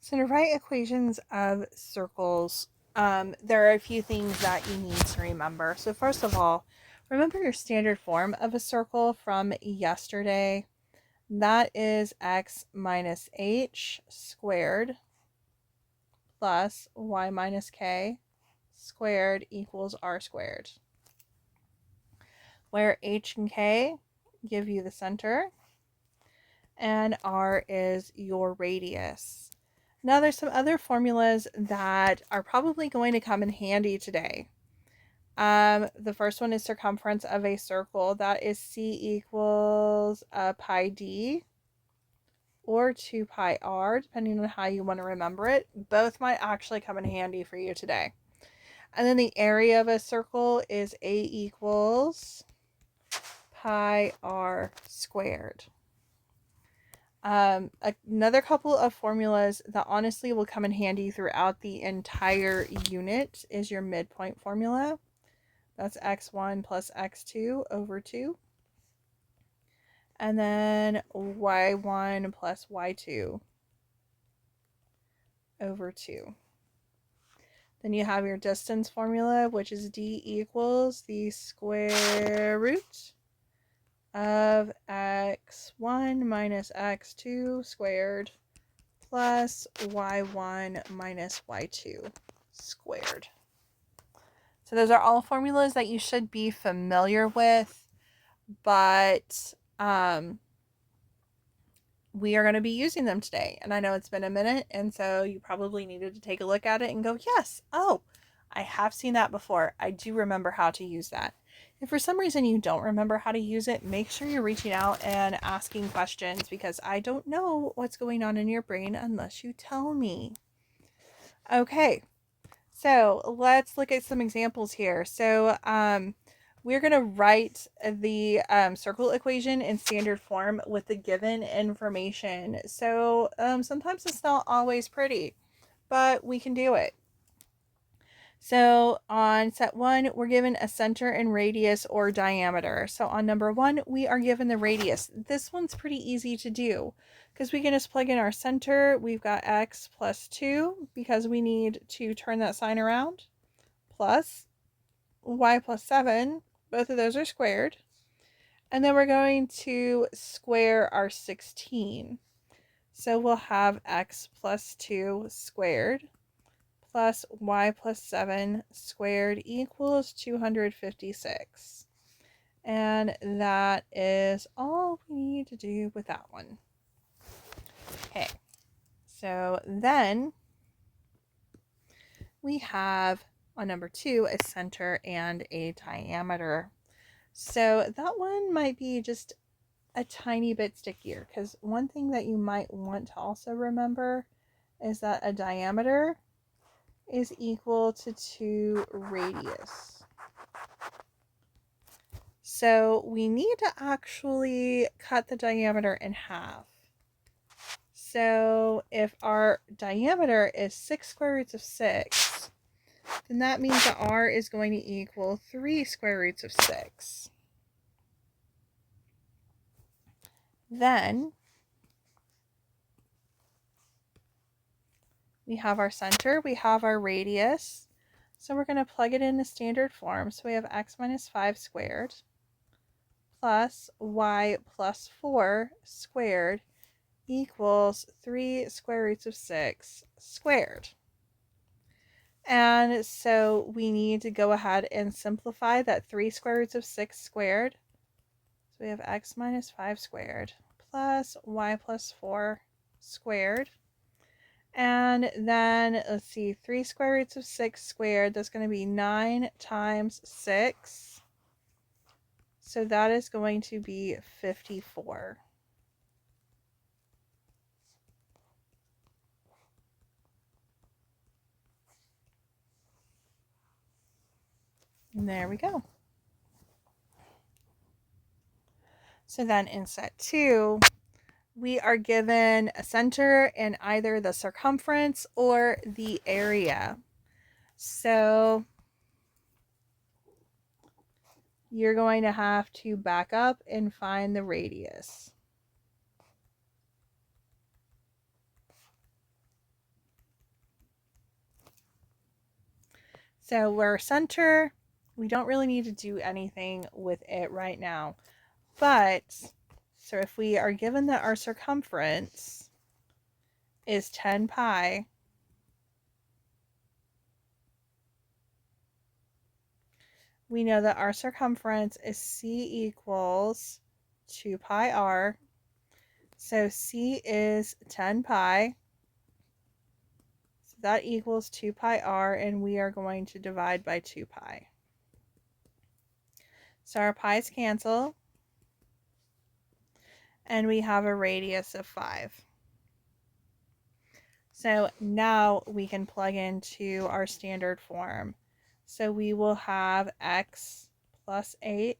So to write equations of circles, there are a few things that you need to remember. So first of all, remember your standard form of a circle from yesterday. That is x minus h squared plus y minus k squared equals r squared, where h and k give you the center and r is your radius. Now there's some other formulas that are probably going to come in handy today. The first one is circumference of a circle. That is c equals pi d or 2 pi r, depending on how you want to remember it. Both might actually come in handy for you today. And then the area of a circle is a equals pi r squared. Another couple of formulas that honestly will come in handy throughout the entire unit is your midpoint formula. That's x1 plus x2 over 2. And then y1 plus y2 over 2. Then you have your distance formula, which is d equals the square root of x1 minus x2 squared plus y1 minus y2 squared. So those are all formulas that you should be familiar with, but we are going to be using them today. And I know it's been a minute, and so you probably needed to take a look at it and go, yes, oh, I have seen that before. I do remember how to use that. If for some reason you don't remember how to use it, make sure you're reaching out and asking questions, because I don't know what's going on in your brain unless you tell me. Okay, so let's look at some examples here. So we're going to write the circle equation in standard form with the given information. So sometimes it's not always pretty, but we can do it. So on set 1, we're given a center and radius or diameter. So on number 1, we are given the radius. This one's pretty easy to do because we can just plug in our center. We've got x plus 2 because we need to turn that sign around, plus y plus 7. Both of those are squared. And then we're going to square our 16. So we'll have x plus 2 squared plus y plus 7 squared equals 256. And that is all we need to do with that one. Okay, so then we have on number 2 a center and a diameter. So that one might be just a tiny bit stickier, because one thing that you might want to also remember is that a diameter is equal to 2 radius. So we need to actually cut the diameter in half. So if our diameter is 6 square roots of 6, then that means that r is going to equal 3 square roots of 6. Then we have our center, we have our radius. So we're going to plug it into standard form. So we have x minus 5 squared plus y plus 4 squared equals 3 square roots of 6 squared. And so we need to go ahead and simplify that 3 square roots of 6 squared. So we have x minus 5 squared plus y plus 4 squared. And then let's see, 3 square roots of 6 squared, that's going to be 9 times 6. So that is going to be 54. And there we go. So then in set 2, we are given a center and either the circumference or the area. So you're going to have to back up and find the radius. So our center, we don't really need to do anything with it right now. But, so if we are given that our circumference is 10 pi, we know that our circumference is c equals 2 pi r. So c is 10 pi. So that equals 2 pi r, and we are going to divide by 2 pi. So our pi's cancel, and we have a radius of 5. So now we can plug into our standard form. So we will have x plus 8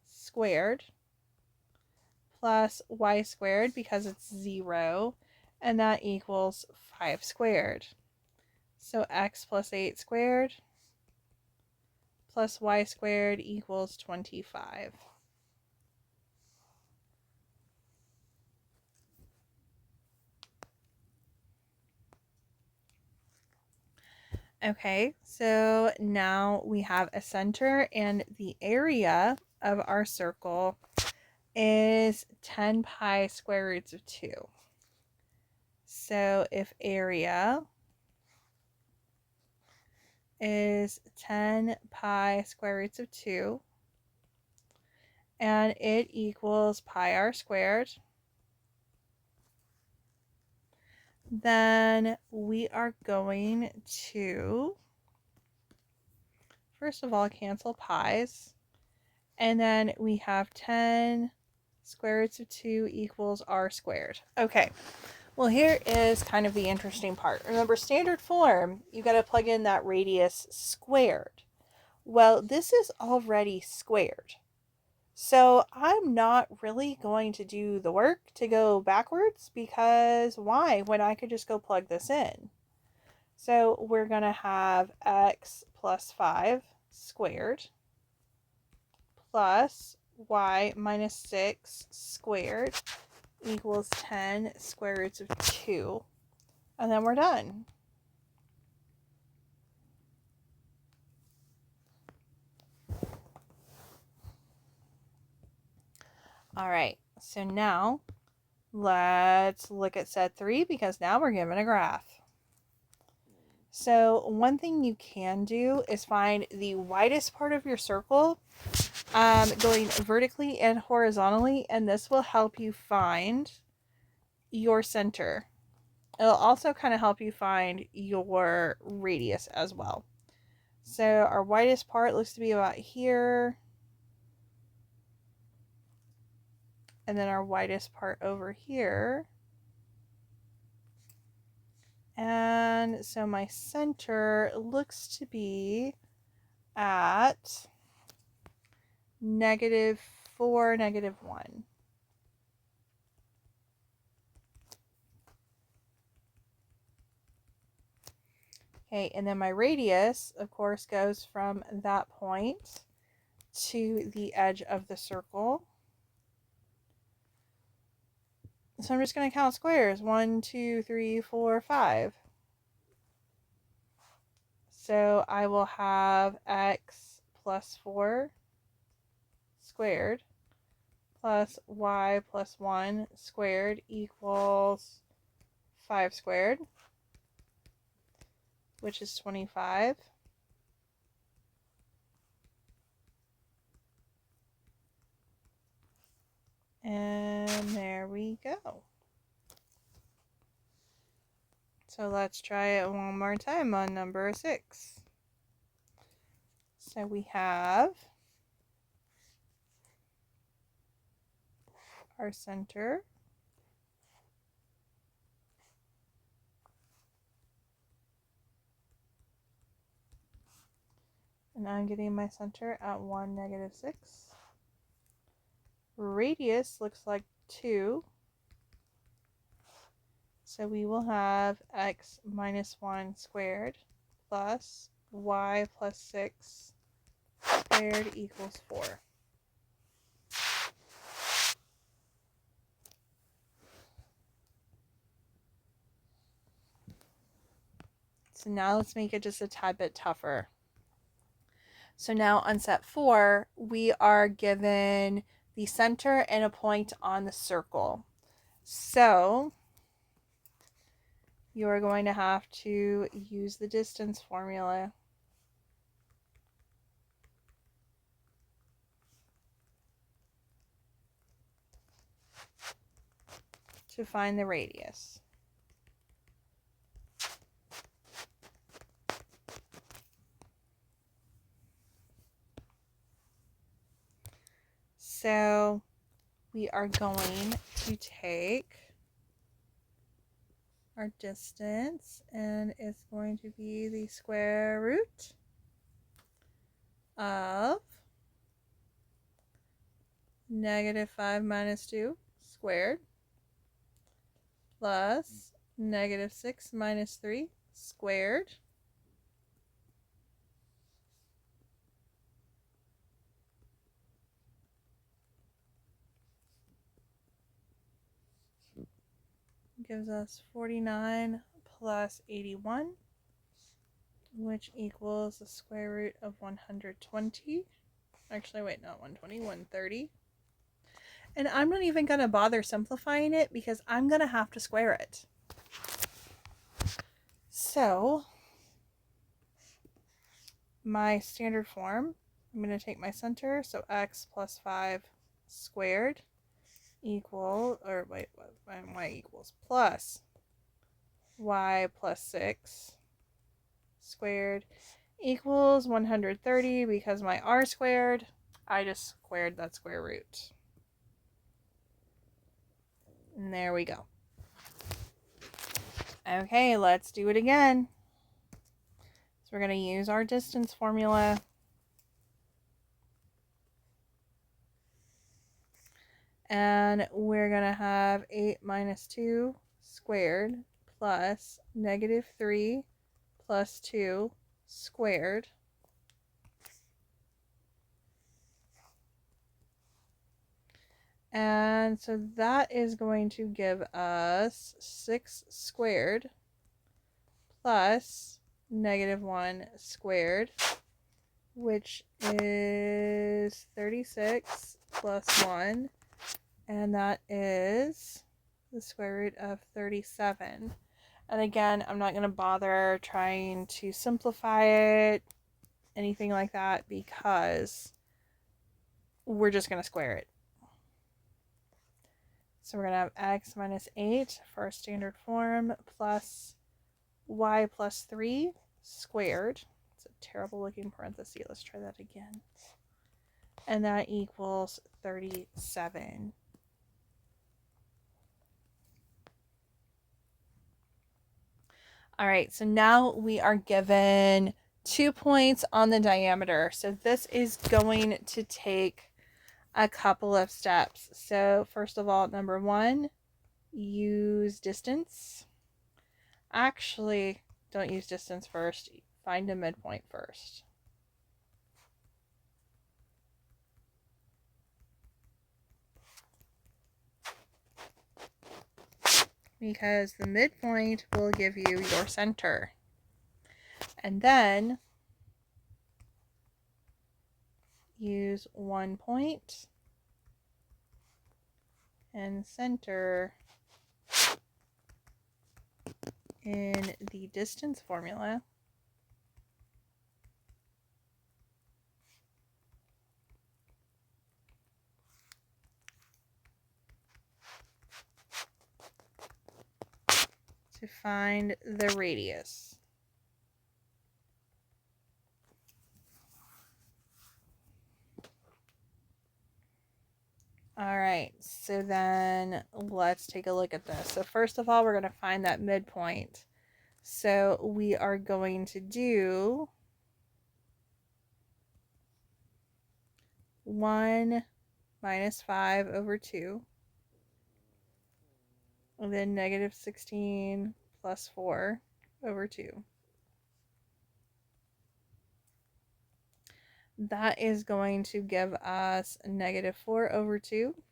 squared plus y squared because it's 0, and that equals 5 squared. So x plus 8 squared plus y squared equals 25. Okay, so now we have a center, and the area of our circle is 10 pi square roots of 2. So if area is 10 pi square roots of 2, and it equals pi r squared, then we are going to, first of all, cancel pi's, and then we have 10 square roots of 2 equals r squared. Okay, well, here is kind of the interesting part. Remember, standard form, you got to plug in that radius squared. Well, this is already squared. So I'm not really going to do the work to go backwards, because why, when I could just go plug this in? So we're going to have x plus 5 squared plus y minus 6 squared equals 10 square roots of 2. And then we're done. All right, so now let's look at set 3, because now we're given a graph. So one thing you can do is find the widest part of your circle going vertically and horizontally, and this will help you find your center. It'll also kind of help you find your radius as well. So our widest part looks to be about here, and then our widest part over here. And so my center looks to be at -4, -1. Okay, and then my radius, of course, goes from that point to the edge of the circle. So I'm just going to count squares. 1, 2, 3, 4, 5. So I will have x plus 4 squared plus y plus 1 squared equals 5 squared, which is 25. And there we go. So let's try it one more time on number 6. So we have our center, and I'm getting my center at 1, -6. Radius looks like 2. So we will have x minus 1 squared plus y plus 6 squared equals 4. So now let's make it just a tad bit tougher. So now on set 4, we are given the center and a point on the circle. So you are going to have to use the distance formula to find the radius. So we are going to take our distance, and it's going to be the square root of -5 minus 2 squared plus -6 minus 3 squared gives us 49 plus 81, which equals the square root of 120. Actually, wait, not 120, 130. And I'm not even going to bother simplifying it because I'm going to have to square it. So my standard form, I'm going to take my center, so x plus 5 squared equal, or wait, y equals plus y plus 6 squared equals 130, because my r squared, I just squared that square root. And there we go. Okay, let's do it again. So we're going to use our distance formula. And we're going to have 8 minus 2 squared plus -3 plus 2 squared. And so that is going to give us 6 squared plus -1 squared, which is 36 plus 1, and that is the square root of 37. And again, I'm not going to bother trying to simplify it, anything like that, because we're just going to square it. So we're going to have x minus 8 for our standard form plus y plus 3 squared. It's a terrible looking parenthesis. Let's try that again. And that equals 37. All right, so now we are given 2 points on the diameter. So this is going to take a couple of steps. So first of all, number 1, use distance. Actually, don't use distance first. Find a midpoint first. Because the midpoint will give you your center. And then use 1 point and center in the distance formula. To find the radius. All right, so then let's take a look at this. So first of all, we're going to find that midpoint. So we are going to do 1 minus 5 over 2, and then -16 plus 4 over 2. That is going to give us -4 over 2,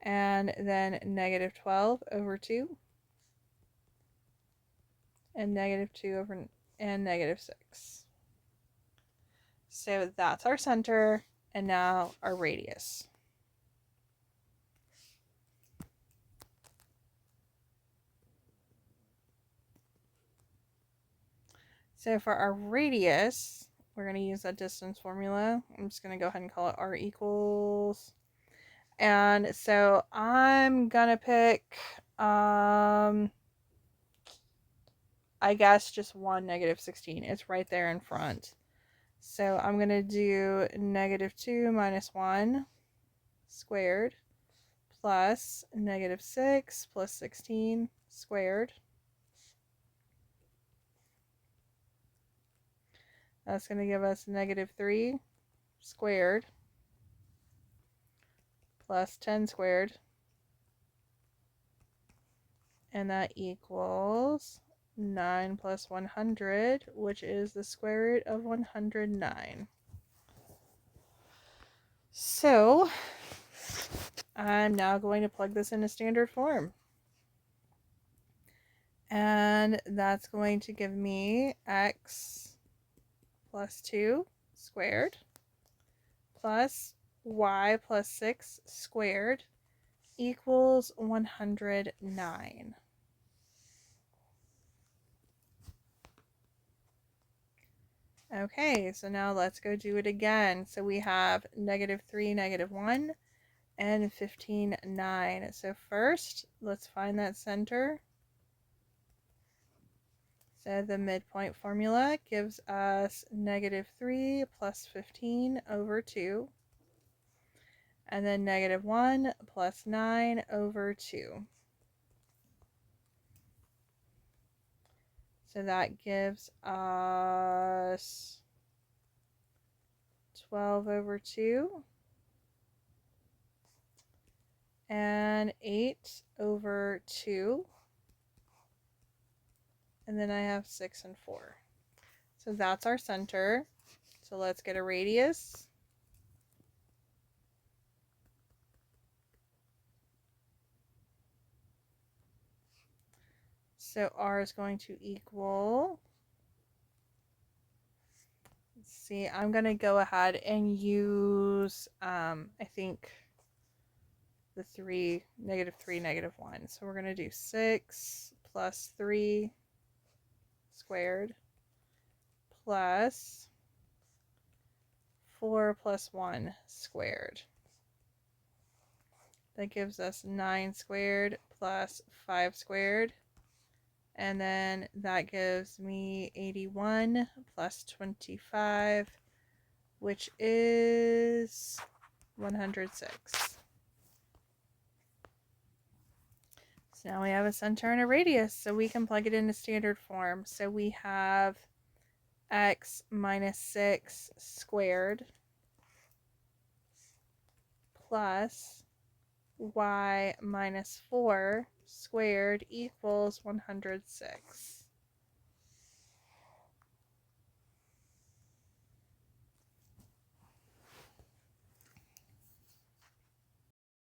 and then -12 over 2, and -2 over and -6. So that's our center, and now our radius. So for our radius, we're going to use that distance formula. I'm just going to go ahead and call it r equals. And so I'm going to pick, I guess just 1, -16. It's right there in front. So I'm going to do -2 minus 1 squared plus -6 plus 16 squared. That's going to give us -3 squared plus 10 squared. And that equals 9 plus 100, which is the square root of 109. So I'm now going to plug this into standard form. And that's going to give me x plus 2 squared plus y plus 6 squared equals 109. Okay, so now let's go do it again. So we have -3, -1, and 15, 9. So first, let's find that center. So the midpoint formula gives us -3 plus 15 over 2. And then -1 plus 9 over 2. So that gives us 12 over 2 and 8 over 2. And then I have 6 and 4. So that's our center. So let's get a radius. So r is going to equal, let's see, I'm going to go ahead and use, I think, the -3, -1. So we're going to do 6 plus 3 squared plus 4 plus 1 squared. That gives us 9 squared plus 5 squared. And then that gives me 81 plus 25, which is 106. So now we have a center and a radius, so we can plug it into standard form. So we have x minus 6 squared plus y minus 4 squared equals 106.